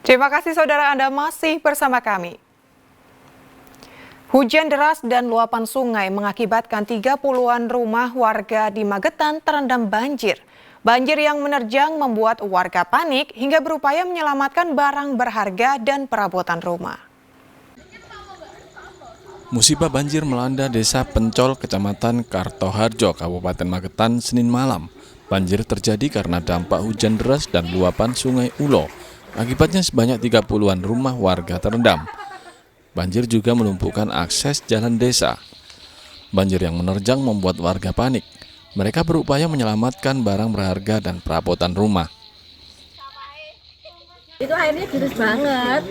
Terima kasih saudara Anda masih bersama kami. Hujan deras dan luapan sungai mengakibatkan 30-an rumah warga di Magetan terendam banjir. Banjir yang menerjang membuat warga panik hingga berupaya menyelamatkan barang berharga dan perabotan rumah. Musibah banjir melanda Desa Pencol, Kecamatan Kartoharjo, Kabupaten Magetan, Senin malam. Banjir terjadi karena dampak hujan deras dan luapan sungai Ulo. Akibatnya sebanyak 30-an rumah warga terendam. Banjir juga melumpuhkan akses jalan desa. Banjir yang menerjang membuat warga panik. Mereka berupaya menyelamatkan barang berharga dan perabotan rumah. Itu airnya deras banget.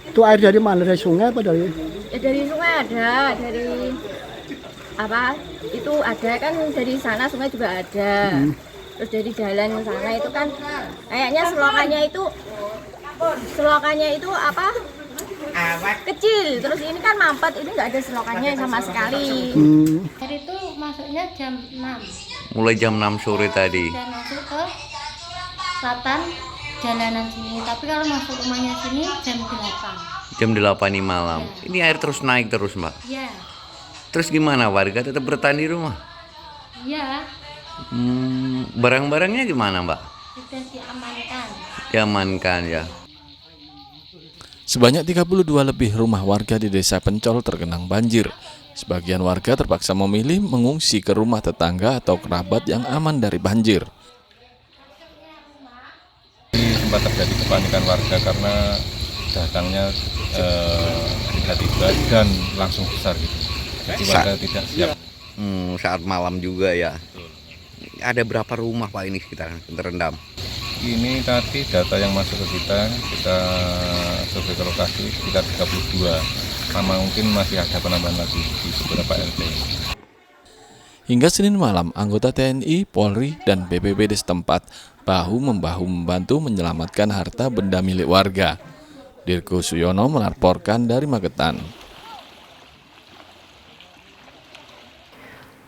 Itu air dari mana? Dari sungai apa dari? Ya dari sungai ada, dari apa? Itu ada kan dari sana sungai juga ada. Terus dari jalan sana itu kan kayaknya selokannya itu apa? Kecil. Terus ini kan mampet, ini nggak ada selokannya sama sekali. Air itu masuknya jam 6. Mulai jam 6 sore tadi. Dan masuk ke selatan jalanan sini. Tapi kalau masuk rumahnya sini jam 8. Jam 8 nih malam. Ya. Ini air terus naik terus, Mbak. Iya. Terus gimana? Warga tetap bertahan di rumah? Iya. Barang-barangnya gimana, Mbak? Sudah diamankan. Diamankan ya. Sebanyak 32 lebih rumah warga di Desa Pencol tergenang banjir. Sebagian warga terpaksa memilih mengungsi ke rumah tetangga atau kerabat yang aman dari banjir. Sempat terjadi kepanikan warga karena datangnya tiba-tiba dan langsung besar gitu. Jadi warga tidak siap. Saat malam juga ya. Ada berapa rumah Pak ini sekitar terendam? Ini tadi data yang masuk ke kita survei ke lokasi sekitar 32. Sama mungkin masih ada penambahan lagi di beberapa RT. Hingga Senin malam, anggota TNI, Polri, dan BPBD setempat bahu-membahu membantu menyelamatkan harta benda milik warga. Dirgo Suyono melaporkan dari Magetan.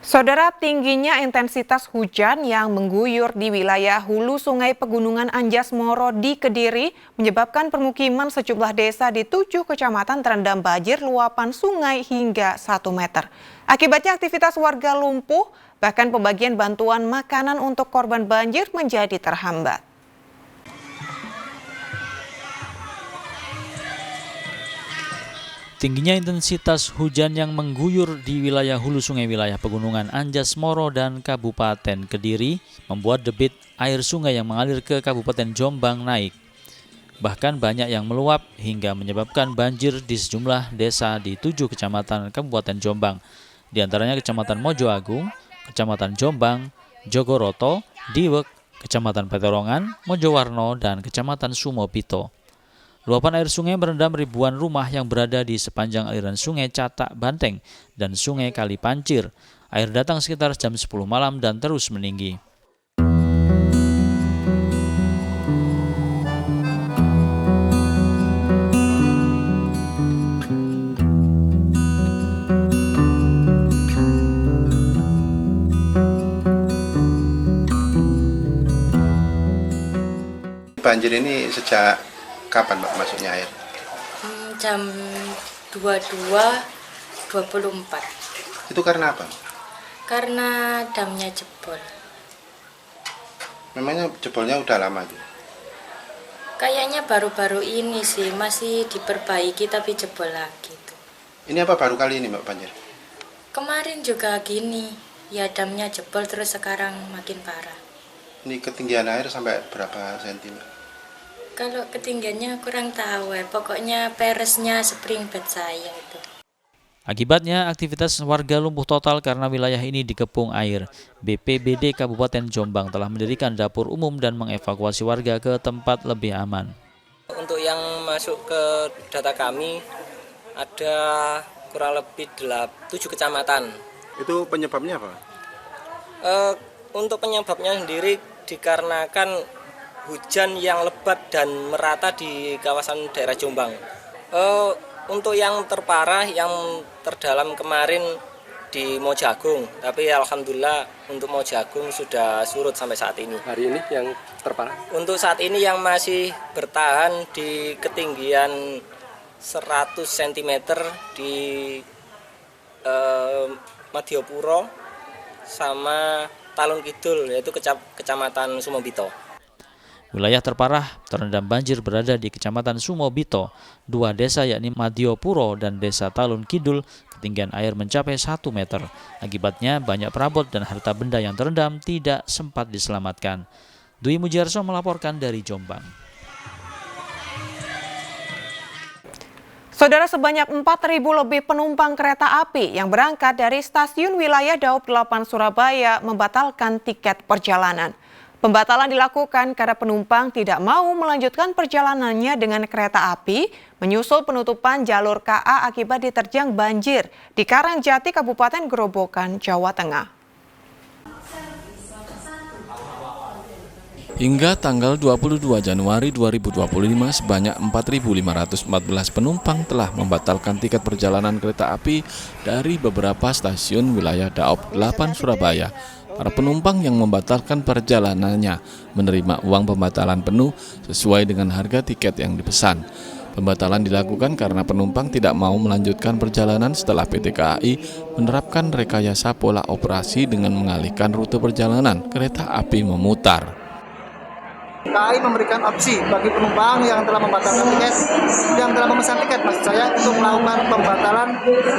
Saudara, tingginya intensitas hujan yang mengguyur di wilayah hulu Sungai Pegunungan Anjas Moro di Kediri menyebabkan permukiman sejumlah desa di 7 kecamatan terendam banjir luapan sungai hingga 1 meter. Akibatnya aktivitas warga lumpuh, bahkan pembagian bantuan makanan untuk korban banjir menjadi terhambat. Tingginya intensitas hujan yang mengguyur di wilayah hulu sungai wilayah Pegunungan Anjas Moro dan Kabupaten Kediri membuat debit air sungai yang mengalir ke Kabupaten Jombang naik. Bahkan banyak yang meluap hingga menyebabkan banjir di sejumlah desa di 7 kecamatan Kabupaten Jombang. Di antaranya Kecamatan Mojoagung, Kecamatan Jombang, Jogoroto, Diwek, Kecamatan Petorongan, Mojowarno, dan Kecamatan Sumopito. Luapan air sungai merendam ribuan rumah yang berada di sepanjang aliran sungai Catak Banteng dan sungai Kali Pancir. Air datang sekitar jam 10 malam dan terus meninggi. Banjir ini sejak kapan Mbak masuknya air? Jam 22.24. Itu karena apa? Karena damnya jebol. Memangnya jebolnya udah lama gitu? Kayaknya baru-baru ini sih, masih diperbaiki tapi jebol lagi tuh. Ini apa baru kali ini Mbak banjir? Kemarin juga gini, ya damnya jebol terus sekarang makin parah. Ini ketinggian air sampai berapa senti Mbak? Kalau ketinggiannya kurang tahu pokoknya peresnya springbed saya itu. Akibatnya aktivitas warga lumpuh total karena wilayah ini dikepung air. BPBD Kabupaten Jombang telah mendirikan dapur umum dan mengevakuasi warga ke tempat lebih aman. Untuk yang masuk ke data kami ada kurang lebih 7 kecamatan. Itu penyebabnya apa? Untuk penyebabnya sendiri dikarenakan hujan yang lebat dan merata di kawasan daerah Jombang. Untuk yang terparah, yang terdalam kemarin di Mojagung, tapi alhamdulillah untuk Mojagung sudah surut sampai saat ini. Hari ini yang terparah? Untuk saat ini yang masih bertahan di ketinggian 100 cm di Madiopuro sama Talun Kidul, yaitu Kecamatan Sumobito. Wilayah terparah terendam banjir berada di Kecamatan Sumobito, 2 desa yakni Madiopuro dan Desa Talun Kidul, ketinggian air mencapai 1 meter. Akibatnya banyak perabot dan harta benda yang terendam tidak sempat diselamatkan. Dwi Mujiarso melaporkan dari Jombang. Saudara, sebanyak 4.000 lebih penumpang kereta api yang berangkat dari stasiun wilayah Daob 8 Surabaya membatalkan tiket perjalanan. Pembatalan dilakukan karena penumpang tidak mau melanjutkan perjalanannya dengan kereta api menyusul penutupan jalur KA akibat diterjang banjir di Karangjati, Kabupaten Grobogan, Jawa Tengah. Hingga tanggal 22 Januari 2025, sebanyak 4.514 penumpang telah membatalkan tiket perjalanan kereta api dari beberapa stasiun wilayah Daob 8 Surabaya. Para penumpang yang membatalkan perjalanannya menerima uang pembatalan penuh sesuai dengan harga tiket yang dipesan. Pembatalan dilakukan karena penumpang tidak mau melanjutkan perjalanan setelah PT KAI menerapkan rekayasa pola operasi dengan mengalihkan rute perjalanan kereta api memutar. KAI memberikan opsi bagi penumpang yang telah membatalkan tiket, yang telah memesan tiket maksud saya, untuk melakukan pembatalan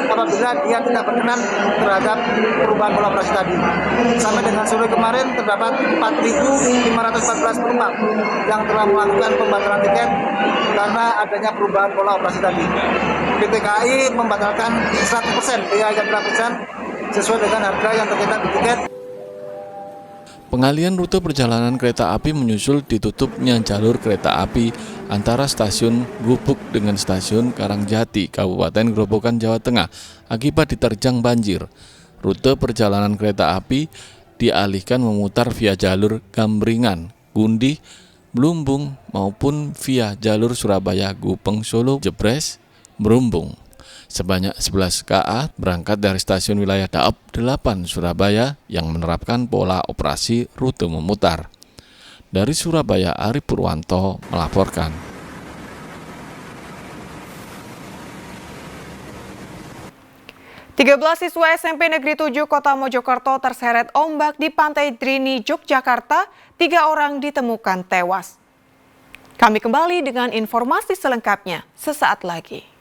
apabila dia tidak berkenan terhadap perubahan pola operasi tadi. Sampai dengan sore kemarin terdapat 4.514 penumpang yang telah melakukan pembatalan tiket karena adanya perubahan pola operasi tadi. PT KAI membatalkan 100% biaya yang telah dipesan sesuai dengan harga yang tertera di tiket. Pengalihan rute perjalanan kereta api menyusul ditutupnya jalur kereta api antara stasiun Gubuk dengan stasiun Karangjati, Kabupaten Grobogan, Jawa Tengah akibat diterjang banjir. Rute perjalanan kereta api dialihkan memutar via jalur Gambringan, Gundi, Blumbung maupun via jalur Surabaya, Gupeng, Solo, Jebres, Merumbung. Sebanyak 11 KA berangkat dari stasiun wilayah Daob 8 Surabaya yang menerapkan pola operasi rute memutar. Dari Surabaya, Ari Purwanto melaporkan. Tiga 13 siswa SMP Negeri 7 Kota Mojokerto terseret ombak di Pantai Drini, Yogyakarta. 3 orang ditemukan tewas. Kami kembali dengan informasi selengkapnya sesaat lagi.